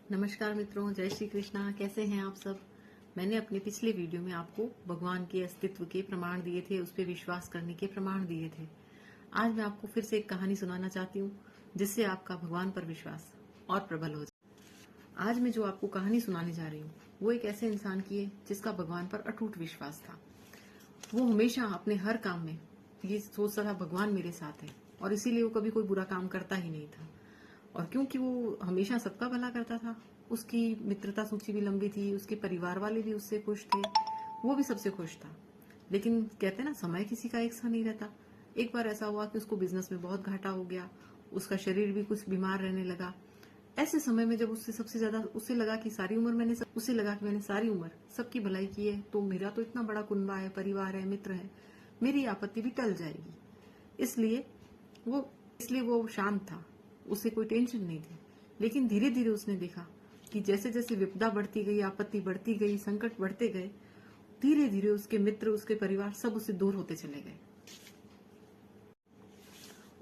नमस्कार मित्रों, जय श्री कृष्णा। कैसे हैं आप सब। मैंने अपने पिछले वीडियो में आपको भगवान के अस्तित्व के प्रमाण दिए थे, उस पर विश्वास करने के प्रमाण दिए थे। आज मैं आपको फिर से एक कहानी सुनाना चाहती हूँ जिससे आपका भगवान पर विश्वास और प्रबल हो जाए। आज मैं जो आपको कहानी सुनाने जा रही हूँ वो एक ऐसे इंसान की है जिसका भगवान पर अटूट विश्वास था। वो हमेशा अपने हर काम में ये सोचता था भगवान मेरे साथ है, और इसीलिए वो कभी कोई बुरा काम करता ही नहीं था। और क्योंकि वो हमेशा सबका भला करता था, उसकी मित्रता सूची भी लंबी थी, उसके परिवार वाले भी उससे खुश थे, वो भी सबसे खुश था। लेकिन कहते ना, समय किसी का एक सा नहीं रहता। एक बार ऐसा हुआ कि उसको बिजनेस में बहुत घाटा हो गया, उसका शरीर भी कुछ बीमार रहने लगा। ऐसे समय में जब उससे सबसे ज्यादा उसे लगा कि मैंने सारी उम्र सबकी भलाई की है, तो मेरा तो इतना बड़ा कुनबा है, परिवार है, मित्र है, मेरी आपत्ति भी टल जाएगी। इसलिए वो शांत था, उसे कोई टेंशन नहीं थी। लेकिन धीरे धीरे उसने देखा कि जैसे जैसे विपदा बढ़ती गई, आपत्ति बढ़ती गई, संकट बढ़ते गए, धीरे धीरे उसके मित्र, उसके परिवार सब उससे दूर होते चले गए।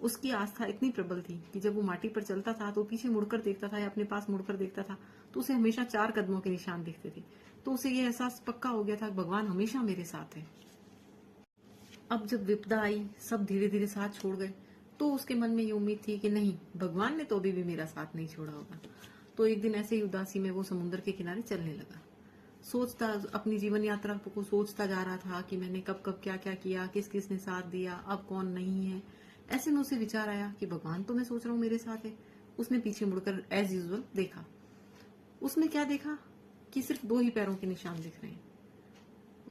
उसकी आस्था इतनी प्रबल थी कि जब वो माटी पर चलता था तो पीछे मुड़कर देखता था या अपने पास मुड़कर देखता था तो उसे हमेशा 4 कदमों के निशान दिखते थे। तो उसे ये एहसास पक्का हो गया था कि भगवान हमेशा मेरे साथ है। अब जब विपदा आई, सब धीरे धीरे साथ छोड़ गए, तो उसके मन में ये उम्मीद थी कि नहीं, भगवान ने तो अभी भी मेरा साथ नहीं छोड़ा होगा। तो एक दिन ऐसे ही उदासी में वो समुद्र के किनारे चलने लगा। सोचता, अपनी जीवन यात्रा को सोचता जा रहा था कि मैंने कब कब क्या क्या किया, किस किस ने साथ दिया, अब कौन नहीं है। ऐसे में उसे विचार आया कि भगवान तो मैं सोच रहा हूँ मेरे साथ है। उसने पीछे मुड़कर एज यूजुअल देखा। उसने क्या देखा कि सिर्फ 2 ही पैरों के निशान दिख रहे हैं।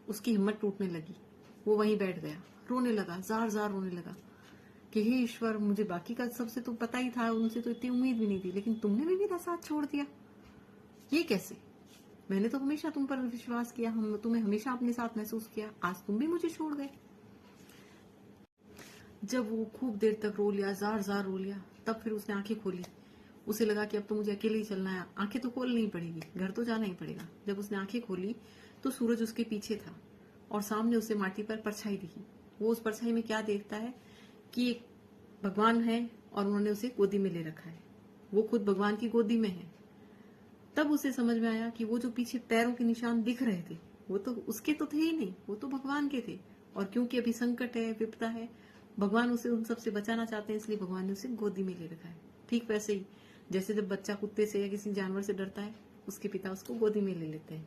उसकी हिम्मत टूटने लगी। वो वहीं बैठ गया, रोने लगा, जार जार रोने लगा कि हे ईश्वर, मुझे बाकी का सबसे तो पता ही था, उनसे तो इतनी उम्मीद भी नहीं थी, लेकिन तुमने भी मेरा साथ छोड़ दिया। ये कैसे? मैंने तो हमेशा तुम पर विश्वास किया, हम तुम्हें हमेशा अपने साथ महसूस किया, आज तुम भी मुझे छोड़ गए। जब वो खूब देर तक रो लिया, जार जार रो लिया, तब फिर उसने आंखें खोली। उसे लगा कि अब तो मुझे अकेले ही चलना है, आंखें तो खोलनी ही पड़ेगी, घर तो जाना ही पड़ेगा। जब उसने आंखें खोली तो सूरज उसके पीछे था और सामने उसे माटी पर परछाई दिखी। वो उस परछाई में क्या देखता है कि एक भगवान है और उन्होंने उसे गोदी में ले रखा है। वो खुद भगवान की गोदी में है। तब उसे समझ में आया कि वो जो पीछे पैरों के निशान दिख रहे थे वो तो उसके तो थे ही नहीं, वो तो भगवान के थे। और क्योंकि अभी संकट है, विपदा है, भगवान उसे उन सबसे बचाना चाहते हैं, इसलिए भगवान ने उसे गोदी में ले रखा है। ठीक वैसे ही जैसे जब बच्चा कुत्ते से या किसी जानवर से डरता है, उसके पिता उसको गोदी में ले लेते हैं।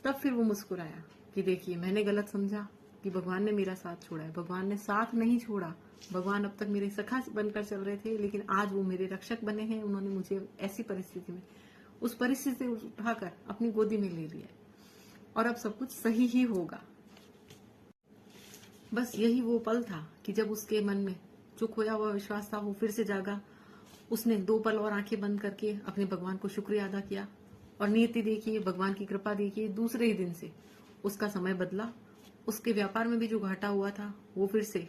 तब फिर वो मुस्कुराया कि देखिए, मैंने गलत समझा कि भगवान ने मेरा साथ छोड़ा है। भगवान ने साथ नहीं छोड़ा। भगवान अब तक मेरे सखा बनकर चल रहे थे, लेकिन आज वो मेरे रक्षक बने हैं। उन्होंने मुझे ऐसी परिस्थिति में, उस परिस्थिति से उठाकर अपनी गोदी में ले लिया और अब सब कुछ सही ही होगा। बस यही वो पल था कि जब उसके मन में जो खोया हुआ विश्वास था वो फिर से जागा। उसने 2 पल और आंखें बंद करके अपने भगवान को शुक्रिया अदा किया और नियति देखिए, भगवान की कृपा देखिए, दूसरे ही दिन से उसका समय बदला। उसके व्यापार में भी जो घाटा हुआ था वो फिर से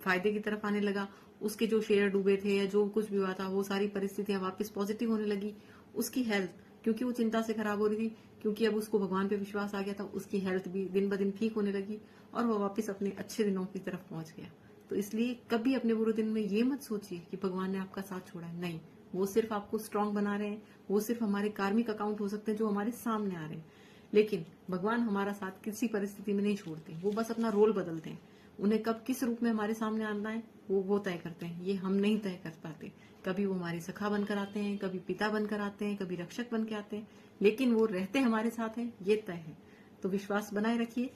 फायदे की तरफ आने लगा। उसके जो शेयर डूबे थे या जो कुछ भी हुआ था, वो सारी परिस्थितियां वापस पॉजिटिव होने लगी। उसकी हेल्थ, क्योंकि वो चिंता से खराब हो रही थी, क्योंकि अब उसको भगवान पे विश्वास आ गया था, उसकी हेल्थ भी दिन ब दिन ठीक होने लगी और वो वापस अपने अच्छे दिनों की तरफ पहुंच गया। तो इसलिए कभी अपने बुरे दिन में ये मत सोचिए कि भगवान ने आपका साथ छोड़ा है। नहीं, वो सिर्फ आपको स्ट्रांग बना रहे हैं। वो सिर्फ हमारे कार्मिक अकाउंट हो सकते हैं जो हमारे सामने आ रहे हैं, लेकिन भगवान हमारा साथ किसी परिस्थिति में नहीं छोड़ते। वो बस अपना रोल बदलते हैं। उन्हें कब किस रूप में हमारे सामने आना है वो तय करते हैं, ये हम नहीं तय कर पाते। कभी वो हमारे सखा बनकर आते हैं, कभी पिता बनकर आते हैं, कभी रक्षक बन के आते हैं, लेकिन वो रहते हमारे साथ हैं, ये तय है। तो विश्वास बनाए रखिए।